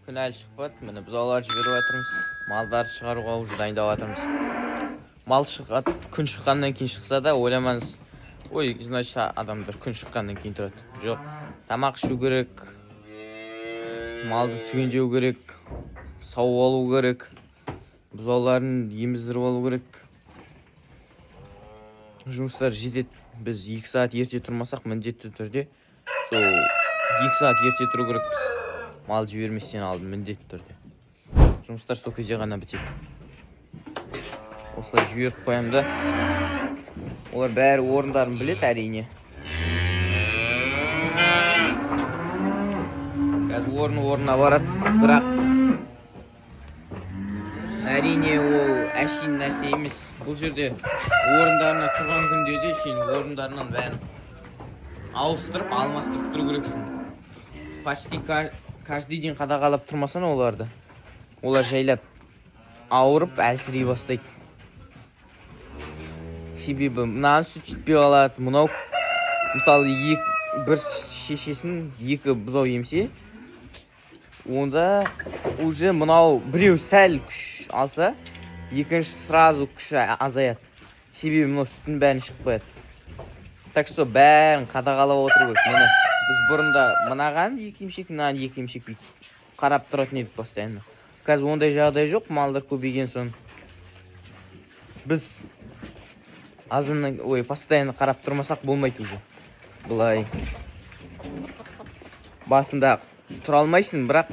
Күн әлі шықпады. Міне бұзаулар жіберіп жатырмыз. Малдар шығаруға уже дайындап жатырмыз. Мал шығады, күн шыққаннан кейін шықса да ойламаңыз. Ой, значит, адамдар күн шыққаннан кейін тұрады. Жоқ, тамақ ішу керек, малды түген жеу керек, сауып алу керек, бұзауларын еміздіріп алу керек. Жұмыстар жетеді. Біз 2 сағат ерте тұрмасақ, міндетті түрде сол 2 сағат ерте тұру керекпіз. Мал жіберместен алдын міндетті түрде. Жұмыстар сол кезде ғана бітеді. Осылай жіберіп қоямын да. Олар бәрі орындарын білет әрине. Қазір орнына барады, бірақ әрине ол әшейін нәрсе емес. Бұл жерде орындарына тұрған күнде де сен орындарынан бәрін ауыстырып, алмастырып тұру керексің. Почти каждый день қадағалап тұрмасаң оларды. Олар жайлап ауырып, әлсірей бастайды. Себебі мынаны сүт жетпей қалады. Мынау мысалы бір шешесін 2 бұзау емсе, онда уже мынау біреу сәл күш алса, екінші сразу күші азаяды. Себебі мынау сүттің бәрін ішіп қояды. Так что бәрін қадағалап отыру керек. Міне біз бұрында мынаған 2 емшек, мынаған 2 емшек қарап тұратын едік постоянно. Қазір ондай жағдай жоқ, малдар көбейген соң. Біз постоянно қарап тұрмасақ болмайды уже. Бұлай басында тұра алмайсың, бірақ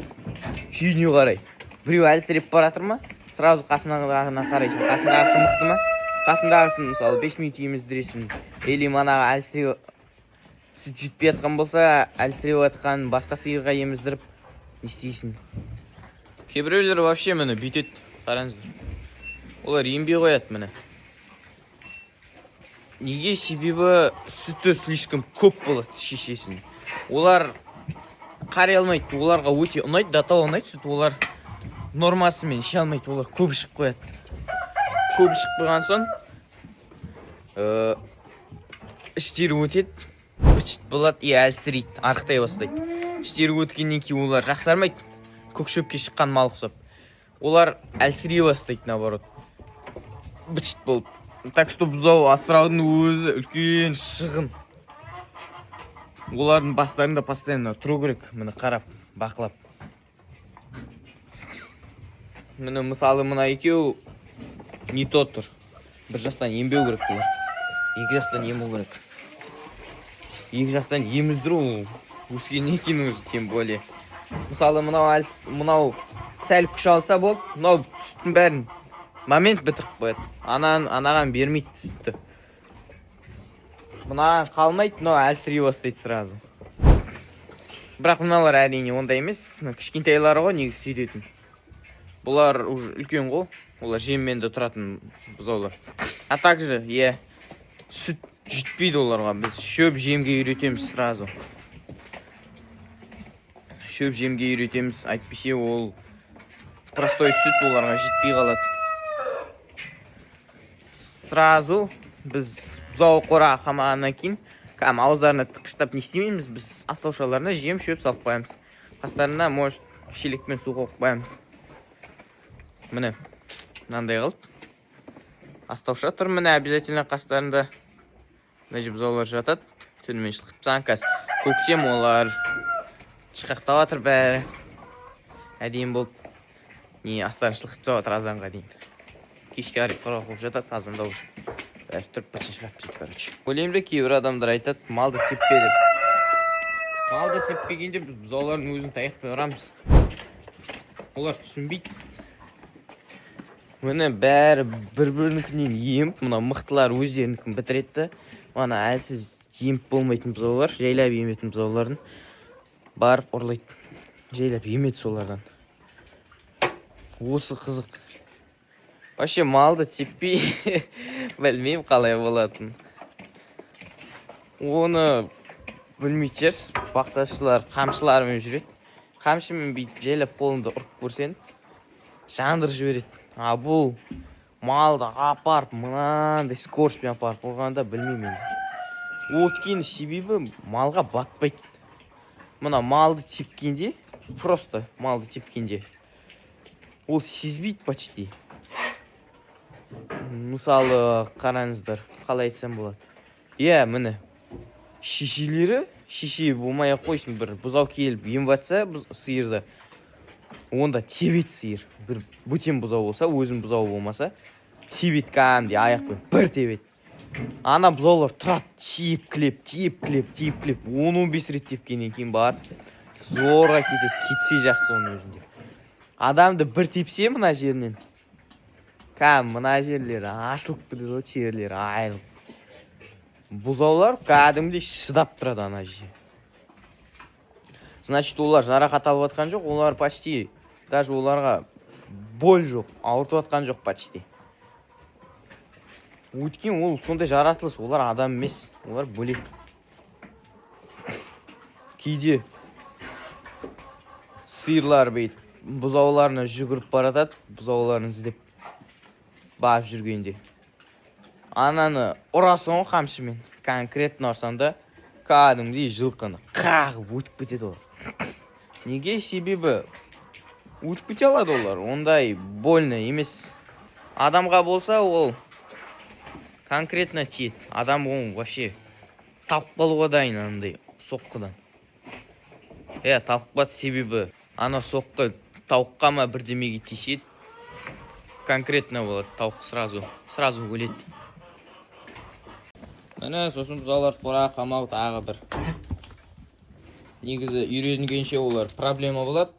күйіне қарай. Біреу әлсіреп баратыр ма? Сразу қасындағына қарайсың. Қасындағысы мықты ма? Қасындағысын мысалы 5 минут еміздіресің. Или манаға әлсіреп сүт жетпей жатқан болса, әлсіреп жатқан басқа сиырға еміздіріп не істейсің? Кейбіреулер вообще міне бүйтеді. Қараңыздар. Олар ембей қояды міне. Неге? Себебі сүті слишком көп болады шешесін. Олар қарай алмайды. Оларға өте ұнайды, датал ұнайды сүт. Олар нормасымен іше алмайды. Олар көп ішіп қояды. Көп ішіп қойған соң іштері өтеді, бычыт болады, әлсірейді, арықтай бастайды. Іштері өткеннен кейін олар жақсармайды. Көк шөпке шыққан мал ұқсап. Олар әлсірей бастайды, наоборот. Бычыт болып. Так что бұзау асыраудың өзі үлкен шығын. Олардың бастарында постоянно тұру керек, міне қарап, бақылап. Міне мысалы мына екеу не то тұр. Бір жақтан ембеу керек бұлар. Екі жақтан ему керек. Екі жақтан еміздіру өскеннен кейін уже тем более. Мысалы мынау сәл күш алса болды, мынау сүттің бәрін момент бітіріп қояды. Анаған бермейді сүтті. Мынаған қалмайды, мынау әлсірей бастайды сразу. Бірақ мыналар әрине ондай емес. Кішкентайлары ғой негізі сөйтетін. Бұлар уже үлкен ғой. Олар жеммен де тұратын бұзаулар. А также, сүт жетпейді оларға. Біз шөп жемге үйретеміз сразу. Шөп жемге үйретеміз. Айтпесе ол простой сүт оларға жетпей қалады. Сразу біз бұзау қора қамағаннан кейін ауыздарына тыққыштап не істемейміз. Біз астаушаларына жем шөп салып қоямыз. Қастарына может шелекпен су қойып қоямыз. Міне мынандай қылып астауша тұр. Міне обязательно қастарында мына бұзаулар жатады. Түнімен шылқып тастаған. Қазір көктем олар шықақтап жатыр бәрі. Әдейі болып астарын шылқып жатыр азанға дейін. Кешке қарай құрғақ болып жатады, азанда уже бәрі тұрып бітсін шығап дейді, короче. Ойлаймын, кейбір адамдар айтады, малды теппе деп. Малды теппегенде біз бұзаулардың өзін таяқпен ұрамыз. Олар түсінбейді. Міне бәрі бір-бірінікінен еміп, мына мықтылар өздерінікін бітіретті. Мана әлсіз еміп болмайтын бұзаулар, жайлап еметін бұзаулардың барып ұрлайды. Жайлап емет солардан. Осы қызық. Вообще малды теппей білмеймін қалай болатын. Оны білмейді жерсіз, бақташылар қамшыларымен жүреді. Қамшымен бейт жайлап қолында ұрып көрсен, жандыр жібереді. Бұл малды апарып, мынандай скорспен апарып ұрғанда білмеймін. Өткені себебі малға батпайды. Мына малды тепкенде просто малды тепкенде. Ол сезбейді почти. Мысалы, қараңыздар, қалай айтсам болады. Міне. Шеше болмай ақ қойсын, бір бұзау келіп еміп жатса сиырды. Онда тебет сиыр. Бір бөтен бұзау болса, өзім бұзау болмаса, тебет кәдімгідей аяқпен бір тебет. Ана бұзаулар тұрады, тиіп-клеп. 10-15 рет тепкеннен кейін барып, зорға кетсе жақсы оның өзінде. Адамды бір тепсе мына жерінен, мына жерлері ашылып кетеді ғой, терілері айылып. Бұзаулар кәдімгідей шыдап тұрады ана жерде. Значит, олар жарақат алып жатқан жоқ, олар почти, даже оларға боль жоқ, ауыртып жатқан жоқ почти. Өйткені ол сондай жаратылыс, олар адам емес, олар бөлек. Кейде сиырлар бейт, бұзауларына жүгіріп баратады, бұзауларын іздеп барып жүргенде. Ананы ұрасың ғой қамшымен, конкретно ұрсаң да, кәдімгідей жылқыны қағып өтіп кетеді олар. Неге? Себебі өтіп кете алады олар, ондай больно емес. Адамға болса ол конкретно тиеді. Адам ол вообще талып қалуға дайын анандай соққыдан. Талып қалады, себебі ана соққы тауыққа ма бірдемеге тиеді. Конкретно болады, тауық сразу өледі. Міне, сосын бұзаулар қора қамау тағы бір. Негізі үйренгенше олар проблема болады.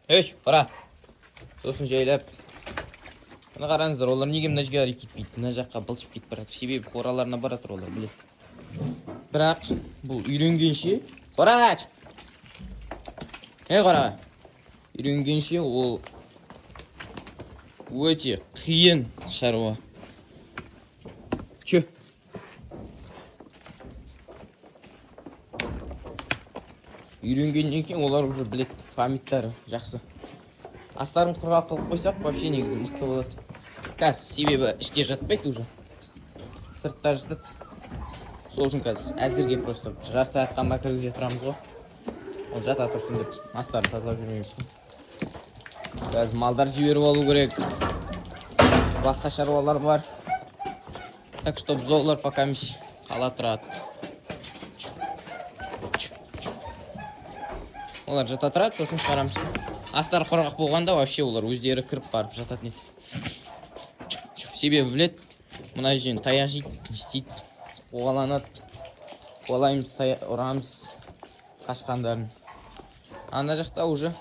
Қора. Сосын жайлап. Мына қараңыздар, олар неге мына жерге қарай кетпейді, мына жаққа былшып кетіп барады. Себебі қораларына баратыр олар, біледі. Бірақ бұл үйренгенше, қора! Қора! Үйренгенше ол өте қиын шаруа. Үйренгеннен кейін олар уже білет, памяттары жақсы. Астарын құрғақ қылып қойсақ, вообще негізі мықты болады. Себебі іште жатпайды уже. Сыртта жатады. Сол үшін әзірге просто жарты сағатқа ма кіргізе тұрамыз ғой. Ол жата тұрсын деп астарын тазалап жүрмейміз. Малдар жіберіп алу керек. Басқа шаруалар бар. Так что бұзаулар пока қала тұрады. Олар жата тұрады, сосын шығарамыз. Астары құрғақ болғанда вообще олар өздері кіріп барып жататын еді. Себебі білет, мына жерін таяқ жейді, істейді, қуаланады. Қуалаймыз, ұрамыз қашқандарын. Ана жақта уже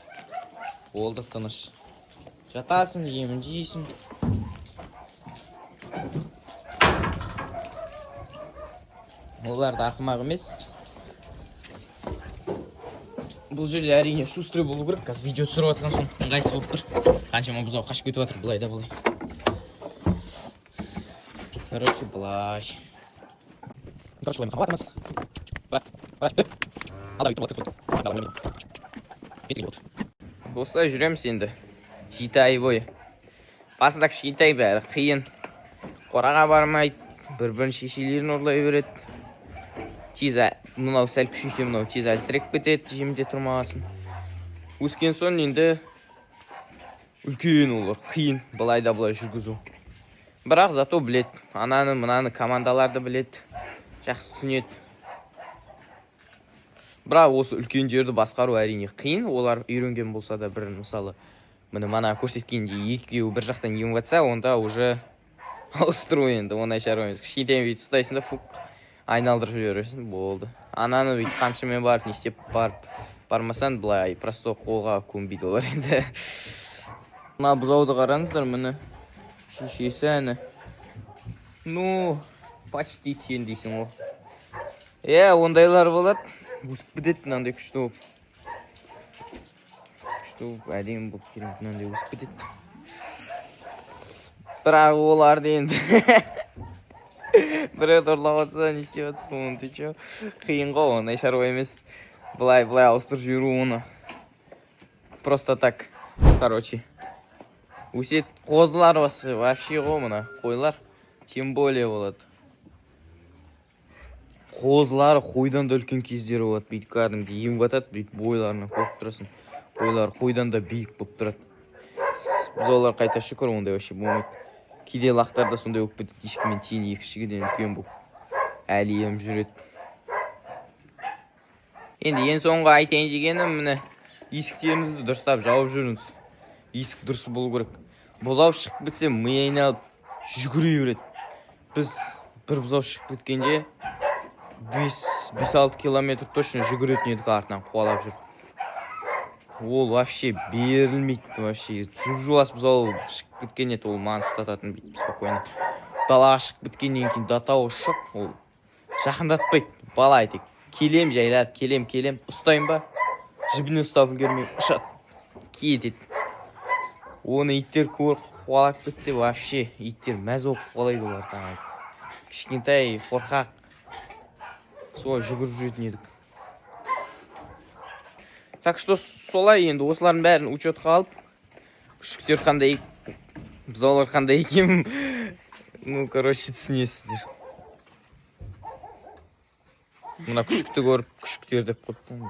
болды тыныш. Жатасың, жемін жейсің. Олар да ақымақ емес. Бұл жерде әрине шустрый болу керек. Қазір видео түсіріп жатқан соң ыңғайсыз болып тұр. Қаншама бұзау қашып кетіп жатыр, былай да былай. Короче, былай. Қабатымыз. Осылай жүреміз енді. 7 ай бойы. Басында кішкентай бәрі қиын. Қораға бармайды. Бір-бірін шешелерін ұрлай береді. Тез мынау сәл күшейсе мынау тез әлсіреп кетеді, жемде тұрмағасын. Өскен соң енді үлкен олар, қиын, былай да былай жүргізу. Бірақ зато білет, ананы мынаны командаларды білет, жақсы түсінеді. Бірақ осы үлкендерді басқару әрине қиын, олар үйренген болса да бір мысалы, мана көрсеткенде екеуі бір жақтан еміп жатса, онда уже ауыстыру енді, ондай шаруа емес. Кішкентайын бүйтіп ұстайсың да, айналдырып жібересің, болды. Ананы бүйтіп қамшымен барып, не істеп бармасаң, былай просто қолға көнбейді олар енді. Мына бұзауды қараңыздар, міне шешесі әні. Ну, почти тен дейсің ғой. Ондайлар болады. Өсіп кетеді, мынандай күшті болып. Күшті болып, әдемі болып келеді, мынандай өсіп кетеді. Бірақ оларды енді біреу ұрлап жатса, не істеп жатсың, оны ты че? Қиын ғой, ондай шаруа емес. Былай ауыстырып жіберу оны. Просто так, короче. Өсет қозылар вообще ғой мына, қойлар. Тем более болады. Қозылары қойдан да үлкен кездері болады. Бүйтіп кәдімгі еміп жатады, бүйтіп бойларына қойып тұрасың. Boylar qo'ydan da biyiq bo'lib turadi. Buzoqlar qayta shukr unday вообще bo'lmaydi. Кейде laqlarda сондай bo'lib ketadi. Ешкімен тең екі кішігеден үлкен болып әлием жүреді. Енді ең соңғы айтайын дегенім міне есіктеріңізді дұрыстап жауып жүріңіз. Есік дұрыс болу керек. Бұзау шығып кетсе ми айналып жүгіре береді. Біз бір бұзау шығып кеткенде 5-6 километр точно жүгіретін едік артынан қуалап жүріп. Ол вообще берілмейді, вообще жұп-жуас бұзау шығып кеткен еді, ол маған ұстататын бейді спокойно. Далаға шығып кеткеннен кейін датауы шық, ол жақындатпайды. Бала айтек, келем жайлап, келем, ұстайын ба? Жібіне ұстап үлгермей ұшат, кетеді. Оны иттер көріп қуалап кетсе, вообще иттер мәз болып қуалайды олар таңайды. Кішкентай, қорқақ, солай жүгіріп жүретін едік. Так что солай енді осылардың бәрін учетқа алып, күшіктер қандай, бұзаулар қандай екенін, ну, короче, түсінесіздер. Мына күшікті көріп, күшіктер деп қойыппын.